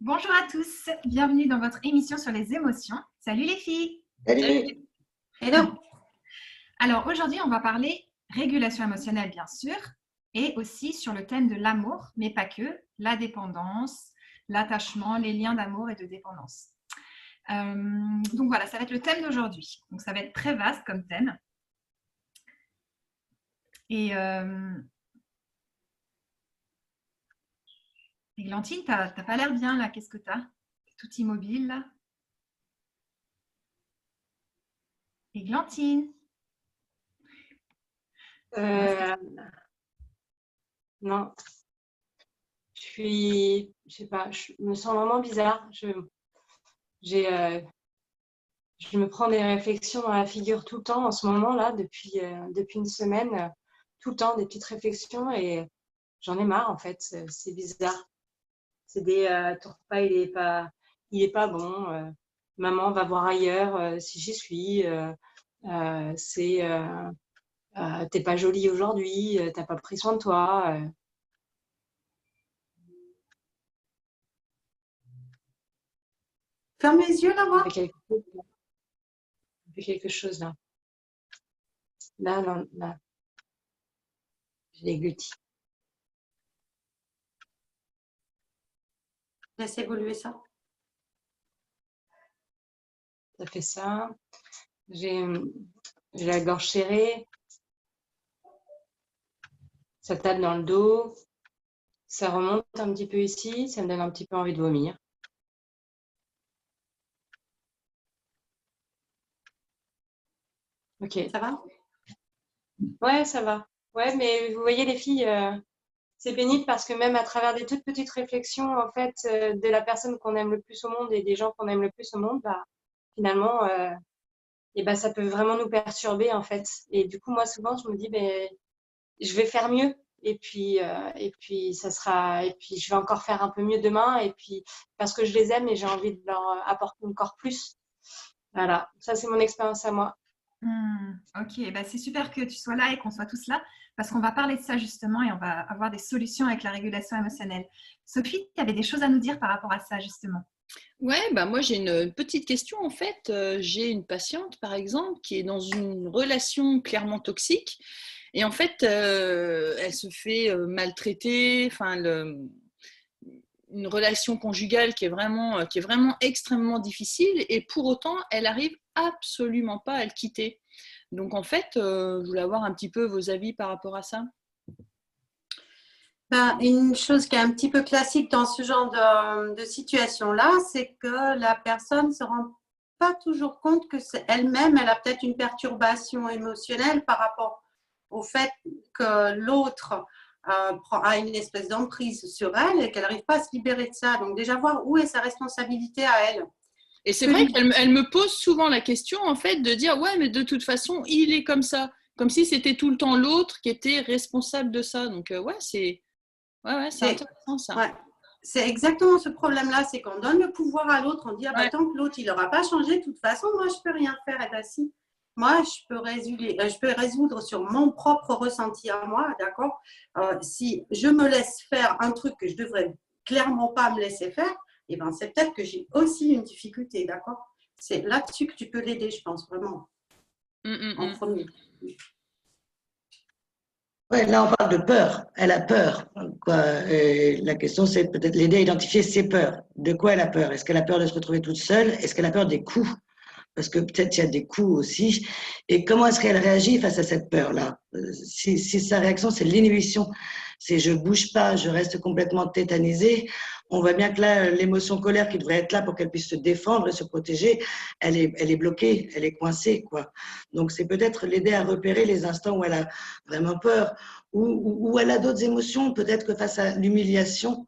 Bonjour à tous, bienvenue dans votre émission sur les émotions. Salut les filles. Salut. Hello. Alors aujourd'hui, on va parler régulation émotionnelle bien sûr, et aussi sur le thème de l'amour, mais pas que, la dépendance, l'attachement, les liens d'amour et de dépendance. Donc voilà, ça va être le thème d'aujourd'hui. Donc ça va être très vaste comme thème. Églantine, t'as pas l'air bien là, qu'est-ce que t'as? T'es toute immobile là. Églantine. Non, je sais pas, je me sens vraiment bizarre. Je me prends des réflexions dans la figure tout le temps en ce moment là, depuis une semaine, tout le temps des petites réflexions et j'en ai marre en fait. C'est bizarre. C'est ton repas il est pas bon. Maman va voir ailleurs si j'y suis. T'es pas jolie aujourd'hui, t'as pas pris soin de toi. Ferme les yeux là-bas. Il y a quelque chose là. Là. Je déglutis. Laisse évoluer ça. Ça fait ça. J'ai la gorge serrée. Ça tape dans le dos. Ça remonte un petit peu ici. Ça me donne un petit peu envie de vomir. Ok. Ça va? Ouais, ça va. Ouais, mais vous voyez les filles, c'est pénible parce que même à travers des toutes petites réflexions en fait de la personne qu'on aime le plus au monde et des gens qu'on aime le plus au monde, bah, finalement, ça peut vraiment nous perturber en fait. Et du coup, moi souvent, je me dis, je vais faire mieux. Et puis je vais encore faire un peu mieux demain. Et puis, parce que je les aime et j'ai envie de leur apporter encore plus. Voilà, ça c'est mon expérience à moi. Ok, c'est super que tu sois là et qu'on soit tous là parce qu'on va parler de ça justement et on va avoir des solutions avec la régulation émotionnelle. Sophie, tu avais des choses à nous dire par rapport à ça justement. Ouais, moi j'ai une petite question en fait. J'ai une patiente par exemple qui est dans une relation clairement toxique et en fait elle se fait maltraiter, une relation conjugale qui est vraiment extrêmement difficile et pour autant elle arrive absolument pas à le quitter. Donc en fait, je voulais avoir un petit peu vos avis par rapport à ça. Une chose qui est un petit peu classique dans ce genre de situation-là, c'est que la personne ne se rend pas toujours compte que elle-même, elle a peut-être une perturbation émotionnelle par rapport au fait que l'autre a une espèce d'emprise sur elle et qu'elle n'arrive pas à se libérer de ça. Donc déjà voir où est sa responsabilité à elle. Et c'est vrai qu'elle me pose souvent la question, en fait, de dire « Ouais, mais de toute façon, il est comme ça. » Comme si c'était tout le temps l'autre qui était responsable de ça. Donc, c'est intéressant, ça. Ouais. C'est exactement ce problème-là, c'est qu'on donne le pouvoir à l'autre, on dit « tant que l'autre, il n'aura pas changé, de toute façon, moi, je ne peux rien faire. » Et si, moi, je peux résoudre sur mon propre ressenti à moi, d'accord? Si je me laisse faire un truc que je ne devrais clairement pas me laisser faire, c'est peut-être que j'ai aussi une difficulté, d'accord? C'est là-dessus que tu peux l'aider, je pense, vraiment, en premier. Ouais, là, on parle de peur. Elle a peur, quoi. Et la question, c'est peut-être l'aider à identifier ses peurs. De quoi elle a peur? Est-ce qu'elle a peur de se retrouver toute seule? Est-ce qu'elle a peur des coups? Parce que peut-être il y a des coups aussi. Et comment est-ce qu'elle réagit face à cette peur-là? Si sa réaction, c'est l'inhibition, c'est je bouge pas, je reste complètement tétanisée, on voit bien que là, l'émotion colère qui devrait être là pour qu'elle puisse se défendre et se protéger, elle est bloquée, elle est coincée, quoi. Donc c'est peut-être l'aider à repérer les instants où elle a vraiment peur, ou elle a d'autres émotions, peut-être que face à l'humiliation,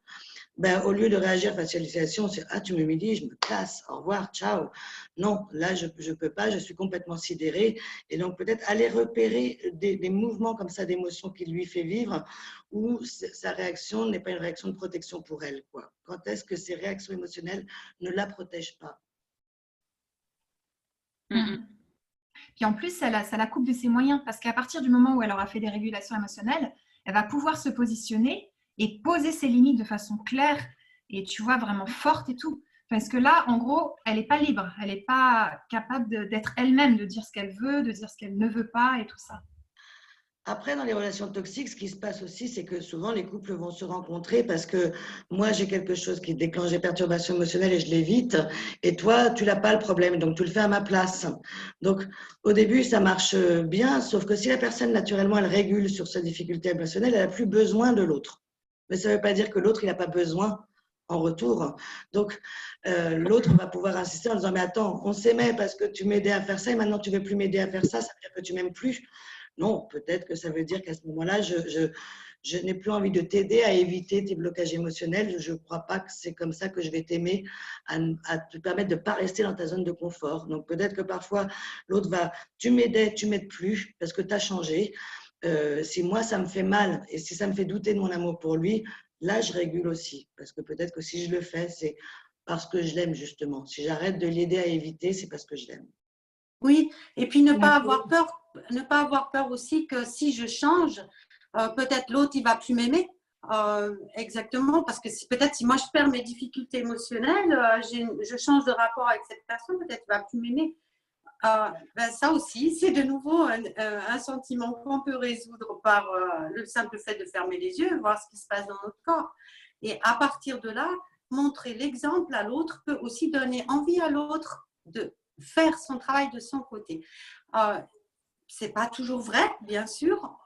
au lieu de réagir face à l'humiliation, c'est ah, tu m'humilies, je me casse, au revoir, ciao. Non, là, je ne peux pas, je suis complètement sidérée. Et donc, peut-être aller repérer des mouvements comme ça d'émotions qu'il lui fait vivre, où sa réaction n'est pas une réaction de protection pour elle, quoi. Quand est-ce que ces réactions émotionnelles ne la protègent pas? Puis en plus, ça la coupe de ses moyens parce qu'à partir du moment où elle aura fait des régulations émotionnelles, elle va pouvoir se positionner et poser ses limites de façon claire et tu vois vraiment forte et tout. Parce que là, en gros, elle n'est pas libre, elle n'est pas capable d'être elle-même, de dire ce qu'elle veut, de dire ce qu'elle ne veut pas et tout ça. Après, dans les relations toxiques, ce qui se passe aussi, c'est que souvent les couples vont se rencontrer parce que moi, j'ai quelque chose qui déclenche des perturbations émotionnelles et je l'évite. Et toi, tu n'as pas le problème, donc tu le fais à ma place. Donc, au début, ça marche bien, sauf que si la personne, naturellement, elle régule sur sa difficulté émotionnelle, elle n'a plus besoin de l'autre. Mais ça ne veut pas dire que l'autre, il n'a pas besoin en retour. Donc, l'autre va pouvoir insister en disant, mais attends, on s'aimait parce que tu m'aidais à faire ça et maintenant tu ne veux plus m'aider à faire ça, ça veut dire que tu m'aimes plus. Non, peut-être que ça veut dire qu'à ce moment-là, je n'ai plus envie de t'aider à éviter tes blocages émotionnels. Je ne crois pas que c'est comme ça que je vais t'aimer, à te permettre de ne pas rester dans ta zone de confort. Donc peut-être que parfois, l'autre va, tu m'aidais, tu m'aides plus parce que tu as changé. Si moi, ça me fait mal et si ça me fait douter de mon amour pour lui, là, je régule aussi. Parce que peut-être que si je le fais, c'est parce que je l'aime justement. Si j'arrête de l'aider à éviter, c'est parce que je l'aime. Oui, et puis ne pas avoir peur aussi que si je change, peut-être l'autre il va plus m'aimer. Exactement, parce que peut-être si moi je perds mes difficultés émotionnelles, je change de rapport avec cette personne, peut-être il va plus m'aimer. Ben ça aussi, c'est de nouveau un sentiment qu'on peut résoudre par le simple fait de fermer les yeux, voir ce qui se passe dans notre corps. Et à partir de là, montrer l'exemple à l'autre peut aussi donner envie à l'autre de faire son travail de son côté. C'est pas toujours vrai, bien sûr,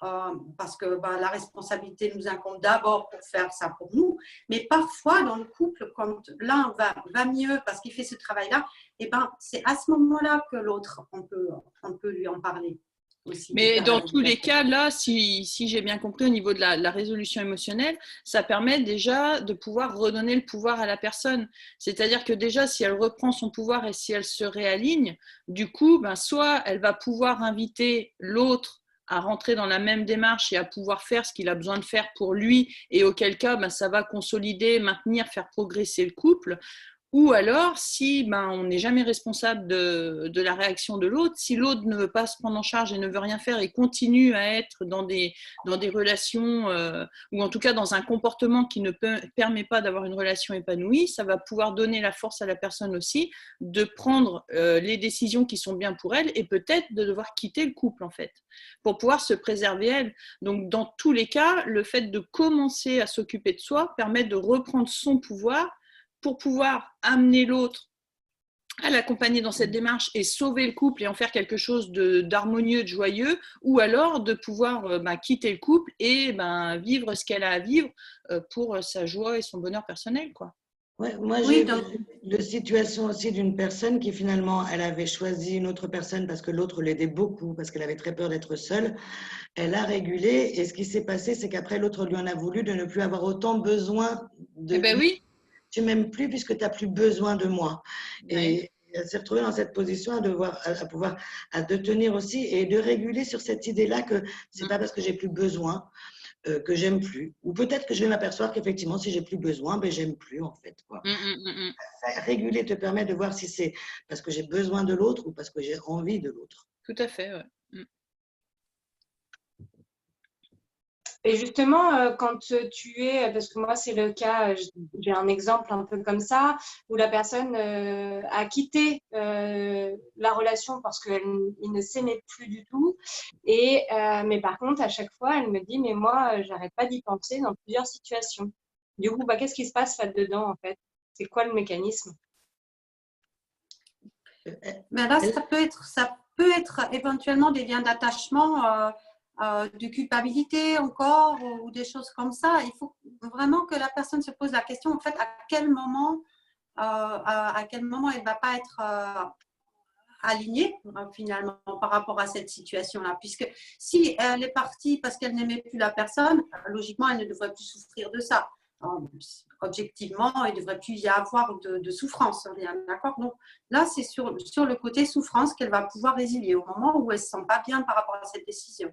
parce que la responsabilité nous incombe d'abord pour faire ça pour nous, mais parfois dans le couple, quand l'un va mieux parce qu'il fait ce travail-là, et c'est à ce moment-là que l'autre, on peut lui en parler aussi. Mais dans tous les cas, là, si j'ai bien compris au niveau de la résolution émotionnelle, ça permet déjà de pouvoir redonner le pouvoir à la personne. C'est-à-dire que déjà, si elle reprend son pouvoir et si elle se réaligne, du coup, soit elle va pouvoir inviter l'autre à rentrer dans la même démarche et à pouvoir faire ce qu'il a besoin de faire pour lui, et auquel cas, ça va consolider, maintenir, faire progresser le couple. Ou alors, si on n'est jamais responsable de la réaction de l'autre, si l'autre ne veut pas se prendre en charge et ne veut rien faire et continue à être dans des relations, ou en tout cas dans un comportement qui ne permet pas d'avoir une relation épanouie, ça va pouvoir donner la force à la personne aussi de prendre les décisions qui sont bien pour elle et peut-être de devoir quitter le couple en fait, pour pouvoir se préserver elle. Donc dans tous les cas, le fait de commencer à s'occuper de soi permet de reprendre son pouvoir pour pouvoir amener l'autre à l'accompagner dans cette démarche et sauver le couple et en faire quelque chose d'harmonieux, de joyeux, ou alors de pouvoir quitter le couple et vivre ce qu'elle a à vivre pour sa joie et son bonheur personnel, quoi. Ouais, moi, j'ai vu la situation aussi d'une personne qui finalement, elle avait choisi une autre personne parce que l'autre l'aidait beaucoup, parce qu'elle avait très peur d'être seule. Elle a régulé et ce qui s'est passé, c'est qu'après, l'autre lui en a voulu de ne plus avoir autant besoin de lui. Oui. Tu m'aimes plus puisque tu n'as plus besoin de moi. Ouais. Et elle s'est retrouvée dans cette position à de tenir aussi et de réguler sur cette idée-là que c'est pas parce que j'ai plus besoin que j'aime plus. Ou peut-être que je vais m'apercevoir qu'effectivement, si j'ai plus besoin, j'aime plus en fait. Quoi. Réguler te permet de voir si c'est parce que j'ai besoin de l'autre ou parce que j'ai envie de l'autre. Tout à fait, ouais. Et justement, quand tu es, parce que moi c'est le cas, j'ai un exemple un peu comme ça, où la personne a quitté la relation parce qu'il ne s'aimait plus du tout. Mais par contre, à chaque fois, elle me dit, mais moi, j'arrête pas d'y penser dans plusieurs situations. Du coup, qu'est-ce qui se passe là-dedans en fait? C'est quoi le mécanisme? Mais là, ça peut être éventuellement des liens d'attachement. De culpabilité encore ou des choses comme ça. Il faut vraiment que la personne se pose la question en fait à quel moment elle ne va pas être alignée finalement par rapport à cette situation-là. Puisque si elle est partie parce qu'elle n'aimait plus la personne, logiquement elle ne devrait plus souffrir de ça. Objectivement, il ne devrait plus y avoir de souffrance, d'accord? Donc là, c'est sur le côté souffrance qu'elle va pouvoir résilier au moment où elle ne se sent pas bien par rapport à cette décision.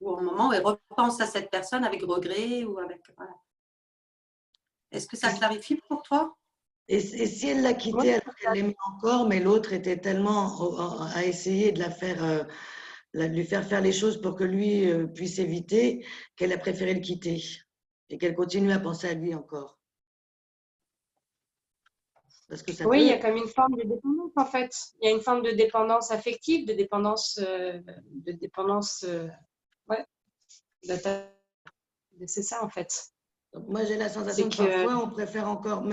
Ou au moment où elle repense à cette personne avec regret ou avec… Voilà. Est-ce que ça clarifie pour toi? Et si elle l'a quitté alors qu'elle l'aimait encore, mais l'autre était tellement à essayer de lui faire les choses pour que lui puisse éviter, qu'elle a préféré le quitter et qu'elle continue à penser à lui encore. Parce que ça Oui, il y a peut. comme une forme de dépendance en fait. Il y a une forme de dépendance affective, de dépendance, ouais, d'atta- c'est ça en fait. Donc, moi, j'ai la sensation C'est que que, parfois, on préfère encore,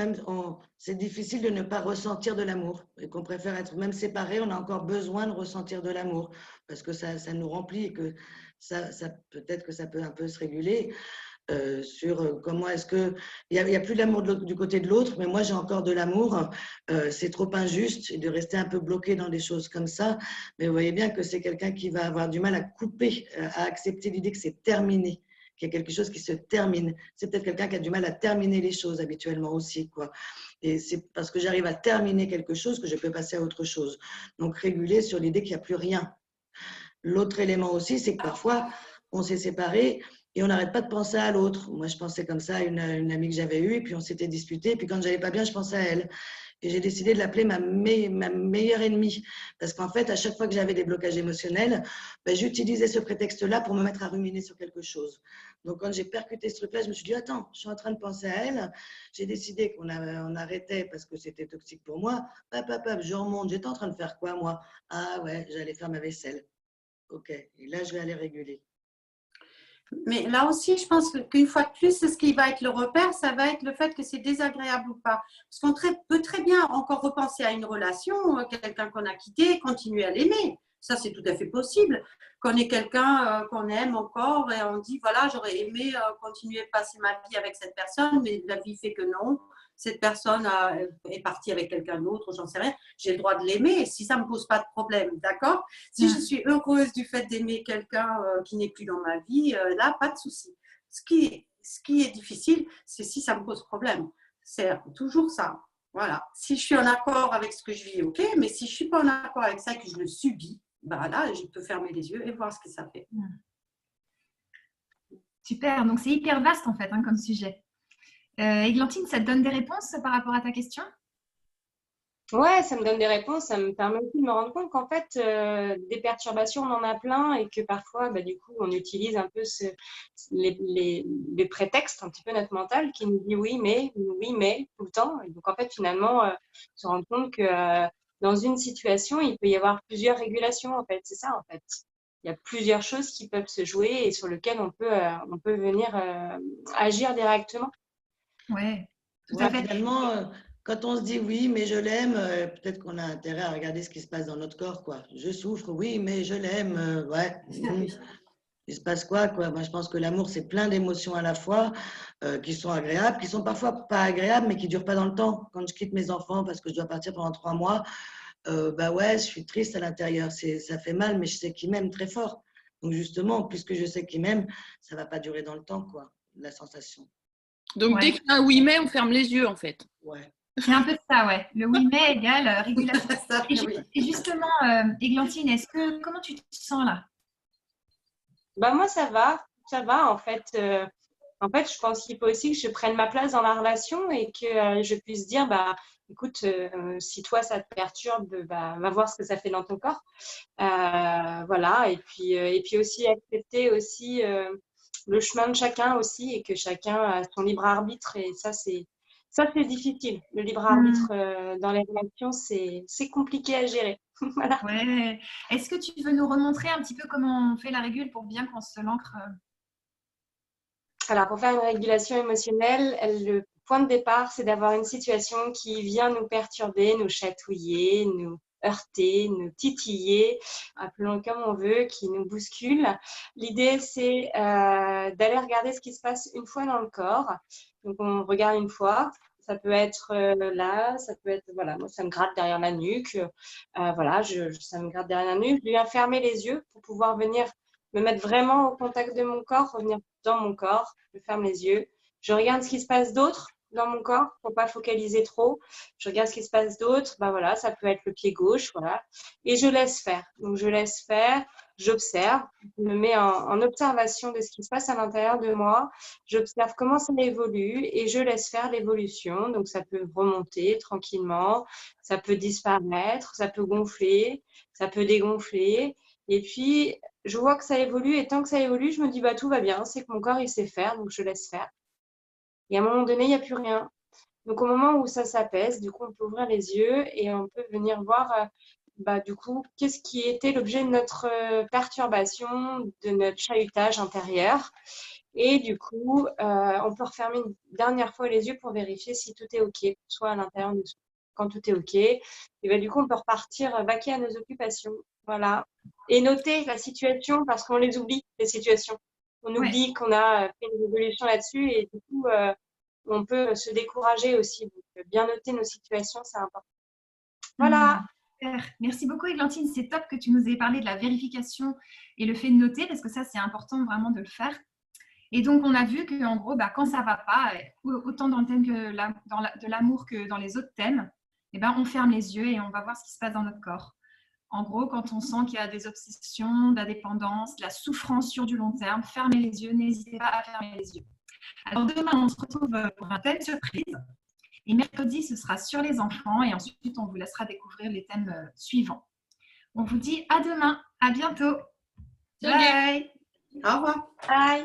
c'est difficile de ne pas ressentir de l'amour et qu'on préfère être même séparés, on a encore besoin de ressentir de l'amour parce que ça nous remplit et que peut-être que ça peut un peu se réguler sur comment est-ce que il y a plus d'amour du côté de l'autre, mais moi j'ai encore de l'amour. C'est trop injuste et de rester un peu bloqué dans des choses comme ça. Mais vous voyez bien que c'est quelqu'un qui va avoir du mal à couper, à accepter l'idée que c'est terminé, qu'il y a quelque chose qui se termine. C'est peut-être quelqu'un qui a du mal à terminer les choses habituellement aussi, quoi. Et c'est parce que j'arrive à terminer quelque chose que je peux passer à autre chose. Donc réguler sur l'idée qu'il n'y a plus rien. L'autre élément aussi, c'est que parfois, on s'est séparés et on n'arrête pas de penser à l'autre. Moi, je pensais comme ça à une amie que j'avais eue, et puis on s'était disputé, et puis quand j'allais pas bien, je pensais à elle. Et j'ai décidé de l'appeler ma meilleure ennemie. Parce qu'en fait, à chaque fois que j'avais des blocages émotionnels, ben, j'utilisais ce prétexte-là pour me mettre à ruminer sur quelque chose. Donc, quand j'ai percuté ce truc-là, je me suis dit, attends, je suis en train de penser à elle. J'ai décidé qu'on arrêtait parce que c'était toxique pour moi. Je remonte. J'étais en train de faire quoi, moi? Ah ouais, j'allais faire ma vaisselle. Ok, et là, je vais aller réguler. Mais là aussi, je pense qu'une fois de plus, ce qui va être le repère, ça va être le fait que c'est désagréable ou pas. Parce qu'on peut très bien encore repenser à une relation, quelqu'un qu'on a quitté, continuer à l'aimer. Ça, c'est tout à fait possible. Qu'on ait quelqu'un qu'on aime encore et on dit, voilà, j'aurais aimé continuer à passer ma vie avec cette personne, mais la vie fait que non. Cette personne est partie avec quelqu'un d'autre, j'en sais rien. J'ai le droit de l'aimer si ça ne me pose pas de problème, d'accord? Si je suis heureuse du fait d'aimer quelqu'un qui n'est plus dans ma vie, là, pas de souci. Ce qui est difficile, c'est si ça me pose problème. C'est toujours ça. Voilà. Si je suis en accord avec ce que je vis, ok. Mais si je ne suis pas en accord avec ça et que je le subis, bah là, je peux fermer les yeux et voir ce que ça fait. Super, donc c'est hyper vaste en fait hein, comme sujet. Églantine, ça te donne des réponses par rapport à ta question? ouais, ça me donne des réponses, ça me permet aussi de me rendre compte qu'en fait, des perturbations, on en a plein et que parfois, bah, du coup, on utilise un peu les prétextes, un petit peu notre mental qui nous dit oui, mais, tout le temps. Et donc, en fait, finalement, se rendre compte que dans une situation, il peut y avoir plusieurs régulations, en fait. C'est ça, en fait. Il y a plusieurs choses qui peuvent se jouer et sur lesquelles on peut venir agir directement. Ouais, tout à Ouais, fait. finalement, quand on se dit oui, mais je l'aime, peut-être qu'on a intérêt à regarder ce qui se passe dans notre corps, quoi. Je souffre, oui, mais je l'aime, ouais. Il se passe quoi, quoi? Moi, je pense que l'amour, c'est plein d'émotions à la fois qui sont agréables, qui sont parfois pas agréables, mais qui durent pas dans le temps. Quand je quitte mes enfants parce que je dois partir pendant 3 mois, bah ouais, je suis triste à l'intérieur. Ça fait mal, mais je sais qu'ils m'aiment très fort. Donc justement, puisque je sais qu'ils m'aiment, ça va pas durer dans le temps, quoi, la sensation. Donc, dès Ouais. qu'il y a un oui, mais, on ferme les yeux, en fait. Ouais. C'est un peu ça, ouais. Le oui mais égale régulation. Ça, Et, oui. et justement, Églantine, comment tu te sens là? Bah moi ça va en fait je pense qu'il faut aussi que je prenne ma place dans la relation et que je puisse dire bah écoute si toi ça te perturbe bah va voir ce que ça fait dans ton corps. Voilà et puis aussi accepter aussi le chemin de chacun aussi et que chacun a son libre arbitre et ça c'est difficile. Le libre arbitre dans les relations c'est compliqué à gérer. Voilà. Ouais. Est-ce que tu veux nous remontrer un petit peu comment on fait la régule pour bien qu'on se l'ancre? Alors, pour faire une régulation émotionnelle, le point de départ, c'est d'avoir une situation qui vient nous perturber, nous chatouiller, nous heurter, nous titiller, appelons-le comme on veut, qui nous bouscule. L'idée, c'est d'aller regarder ce qui se passe une fois dans le corps. Donc, on regarde une fois. Ça peut être là, ça peut être, voilà, moi, ça me gratte derrière la nuque. Voilà, ça me gratte derrière la nuque. Je viens fermer les yeux pour pouvoir venir me mettre vraiment au contact de mon corps, revenir dans mon corps, je ferme les yeux, je regarde ce qui se passe d'autre dans mon corps pour pas focaliser trop, je regarde ce qui se passe d'autre, bah voilà, ça peut être le pied gauche, voilà, et je laisse faire. Donc je laisse faire, j'observe, je me mets en observation de ce qui se passe à l'intérieur de moi, j'observe comment ça évolue et je laisse faire l'évolution. Donc ça peut remonter tranquillement, ça peut disparaître, ça peut gonfler, ça peut dégonfler. Et puis, je vois que ça évolue et tant que ça évolue, je me dis bah tout va bien, c'est que mon corps il sait faire, donc je laisse faire. Et à un moment donné, il n'y a plus rien. Donc, au moment où ça s'apaise, du coup, on peut ouvrir les yeux et on peut venir voir, du coup, qu'est-ce qui était l'objet de notre perturbation, de notre chahutage intérieur. Et du coup, on peut refermer une dernière fois les yeux pour vérifier si tout est OK, soit à l'intérieur de soi. Quand tout est OK, et du coup, on peut repartir vaquer à nos occupations. Voilà. Et noter la situation parce qu'on les oublie, les situations. On oublie qu'on a fait une révolution là-dessus et du coup, on peut se décourager aussi. Donc, bien noter nos situations, c'est important. Voilà. Super. Merci beaucoup, Églantine. C'est top que tu nous aies parlé de la vérification et le fait de noter, parce que ça, c'est important vraiment de le faire. Et donc, on a vu qu'en gros, quand ça ne va pas, autant dans le thème de l'amour que dans les autres thèmes, on ferme les yeux et on va voir ce qui se passe dans notre corps. En gros, quand on sent qu'il y a des obsessions, de la dépendance, de la souffrance sur du long terme, fermez les yeux, n'hésitez pas à fermer les yeux. Alors demain, on se retrouve pour un thème surprise. Et mercredi, ce sera sur les enfants. Et ensuite, on vous laissera découvrir les thèmes suivants. On vous dit à demain. À bientôt. Salut. Bye. Au revoir. Bye.